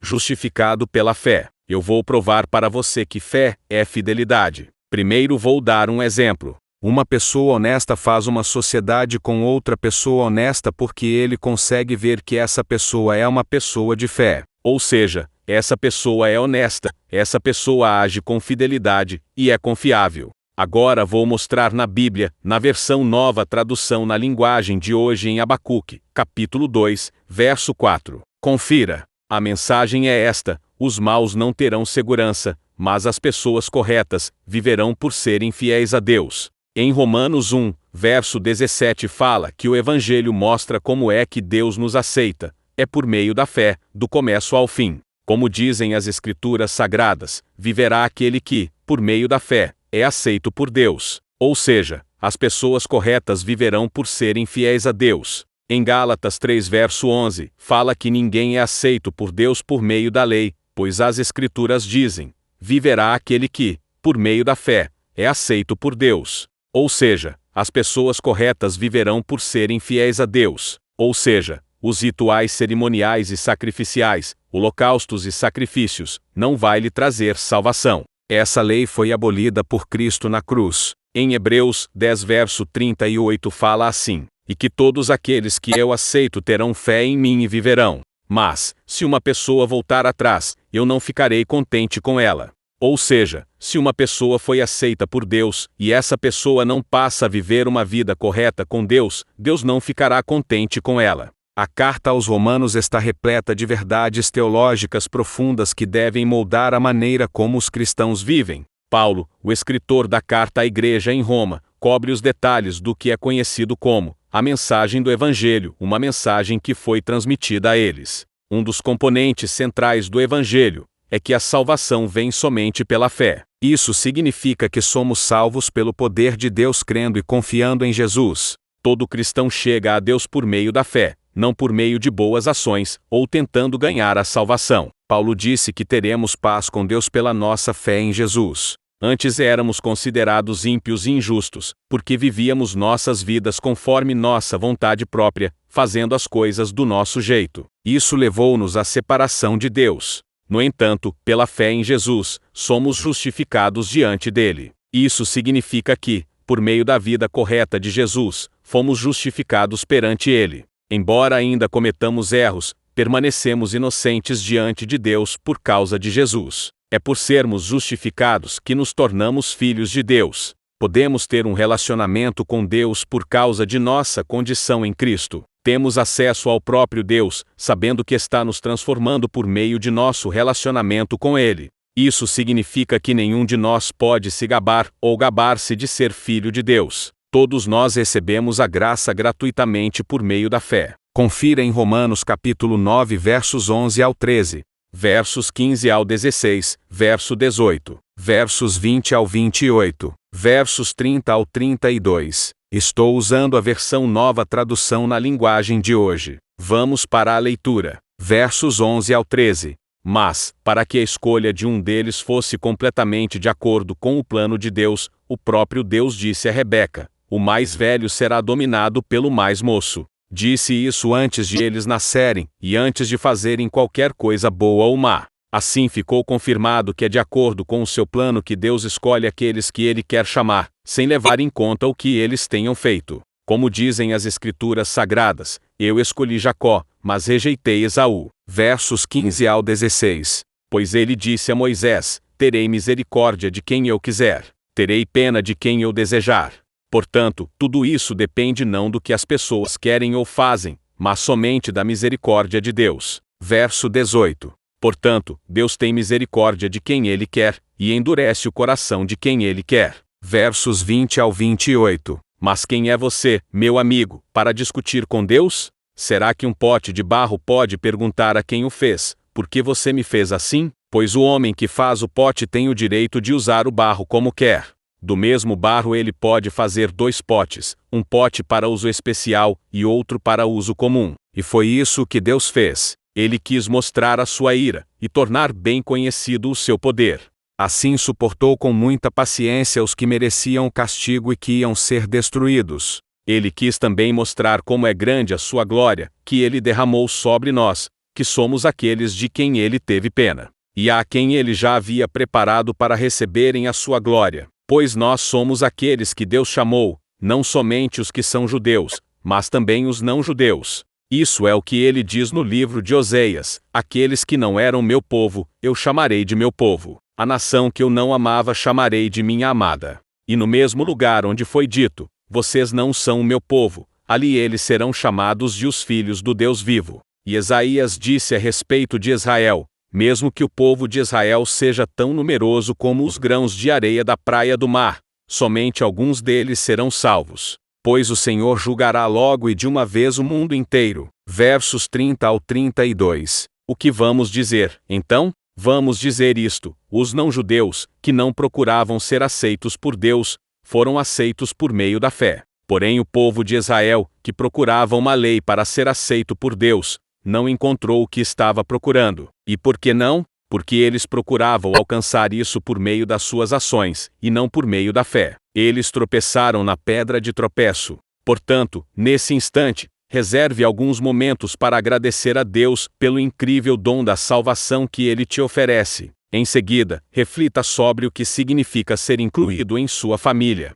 justificado pela fé. Eu vou provar para você que fé é fidelidade. Primeiro vou dar um exemplo. Uma pessoa honesta faz uma sociedade com outra pessoa honesta porque ele consegue ver que essa pessoa é uma pessoa de fé. Ou seja, essa pessoa é honesta, essa pessoa age com fidelidade e é confiável. Agora vou mostrar na Bíblia, na versão Nova Tradução na linguagem de hoje em Abacuque, capítulo 2, verso 4. Confira. A mensagem é esta: os maus não terão segurança, mas as pessoas corretas viverão por serem fiéis a Deus. Em Romanos 1, verso 17 fala que o Evangelho mostra como é que Deus nos aceita. É por meio da fé, do começo ao fim. Como dizem as Escrituras Sagradas, viverá aquele que, por meio da fé, é aceito por Deus. Ou seja, as pessoas corretas viverão por serem fiéis a Deus. Em Gálatas 3 verso 11, fala que ninguém é aceito por Deus por meio da lei, pois as Escrituras dizem: viverá aquele que, por meio da fé, é aceito por Deus. Ou seja, as pessoas corretas viverão por serem fiéis a Deus. Ou seja, os rituais cerimoniais e sacrificiais, holocaustos e sacrifícios, não vai lhe trazer salvação. Essa lei foi abolida por Cristo na cruz. Em Hebreus 10 verso 38 fala assim: e que todos aqueles que eu aceito terão fé em mim e viverão. Mas, se uma pessoa voltar atrás, eu não ficarei contente com ela. Ou seja, se uma pessoa foi aceita por Deus, e essa pessoa não passa a viver uma vida correta com Deus, Deus não ficará contente com ela. A carta aos Romanos está repleta de verdades teológicas profundas que devem moldar a maneira como os cristãos vivem. Paulo, o escritor da carta à igreja em Roma, cobre os detalhes do que é conhecido como a mensagem do Evangelho, uma mensagem que foi transmitida a eles. Um dos componentes centrais do Evangelho é que a salvação vem somente pela fé. Isso significa que somos salvos pelo poder de Deus crendo e confiando em Jesus. Todo cristão chega a Deus por meio da fé, não por meio de boas ações, ou tentando ganhar a salvação. Paulo disse que teremos paz com Deus pela nossa fé em Jesus. Antes éramos considerados ímpios e injustos, porque vivíamos nossas vidas conforme nossa vontade própria, fazendo as coisas do nosso jeito. Isso levou-nos à separação de Deus. No entanto, pela fé em Jesus, somos justificados diante dele. Isso significa que, por meio da vida correta de Jesus, fomos justificados perante ele. Embora ainda cometamos erros, permanecemos inocentes diante de Deus por causa de Jesus. É por sermos justificados que nos tornamos filhos de Deus. Podemos ter um relacionamento com Deus por causa de nossa condição em Cristo. Temos acesso ao próprio Deus, sabendo que está nos transformando por meio de nosso relacionamento com Ele. Isso significa que nenhum de nós pode se gabar ou gabar-se de ser filho de Deus. Todos nós recebemos a graça gratuitamente por meio da fé. Confira em Romanos capítulo 9 versos 11 ao 13, versos 15 ao 16, verso 18, versos 20 ao 28, versos 30 ao 32. Estou usando a versão Nova Tradução na linguagem de hoje. Vamos para a leitura. Versos 11 ao 13. Mas, para que a escolha de um deles fosse completamente de acordo com o plano de Deus, o próprio Deus disse a Rebeca: o mais velho será dominado pelo mais moço. Disse isso antes de eles nascerem, e antes de fazerem qualquer coisa boa ou má. Assim ficou confirmado que é de acordo com o seu plano que Deus escolhe aqueles que Ele quer chamar, sem levar em conta o que eles tenham feito. Como dizem as Escrituras Sagradas, eu escolhi Jacó, mas rejeitei Esaú. Versos 15 ao 16. Pois ele disse a Moisés: terei misericórdia de quem eu quiser, terei pena de quem eu desejar. Portanto, tudo isso depende não do que as pessoas querem ou fazem, mas somente da misericórdia de Deus. Verso 18. Portanto, Deus tem misericórdia de quem Ele quer, e endurece o coração de quem Ele quer. Versos 20 ao 28. Mas quem é você, meu amigo, para discutir com Deus? Será que um pote de barro pode perguntar a quem o fez: por que você me fez assim? Pois o homem que faz o pote tem o direito de usar o barro como quer. Do mesmo barro ele pode fazer 2 potes, um pote para uso especial e outro para uso comum. E foi isso que Deus fez. Ele quis mostrar a sua ira e tornar bem conhecido o seu poder. Assim suportou com muita paciência os que mereciam castigo e que iam ser destruídos. Ele quis também mostrar como é grande a sua glória, que Ele derramou sobre nós, que somos aqueles de quem ele teve pena, e a quem ele já havia preparado para receberem a sua glória. Pois nós somos aqueles que Deus chamou, não somente os que são judeus, mas também os não-judeus. Isso é o que ele diz no livro de Oseias: aqueles que não eram meu povo, eu chamarei de meu povo. A nação que eu não amava chamarei de minha amada. E no mesmo lugar onde foi dito, vocês não são o meu povo, ali eles serão chamados de os filhos do Deus vivo. E Isaías disse a respeito de Israel: mesmo que o povo de Israel seja tão numeroso como os grãos de areia da praia do mar, somente alguns deles serão salvos. Pois o Senhor julgará logo e de uma vez o mundo inteiro. Versos 30 ao 32. O que vamos dizer, então? Vamos dizer isto: os não-judeus, que não procuravam ser aceitos por Deus, foram aceitos por meio da fé. Porém o povo de Israel, que procurava uma lei para ser aceito por Deus, não encontrou o que estava procurando. E por que não? Porque eles procuravam alcançar isso por meio das suas ações, e não por meio da fé. Eles tropeçaram na pedra de tropeço. Portanto, nesse instante, reserve alguns momentos para agradecer a Deus pelo incrível dom da salvação que Ele te oferece. Em seguida, reflita sobre o que significa ser incluído em sua família.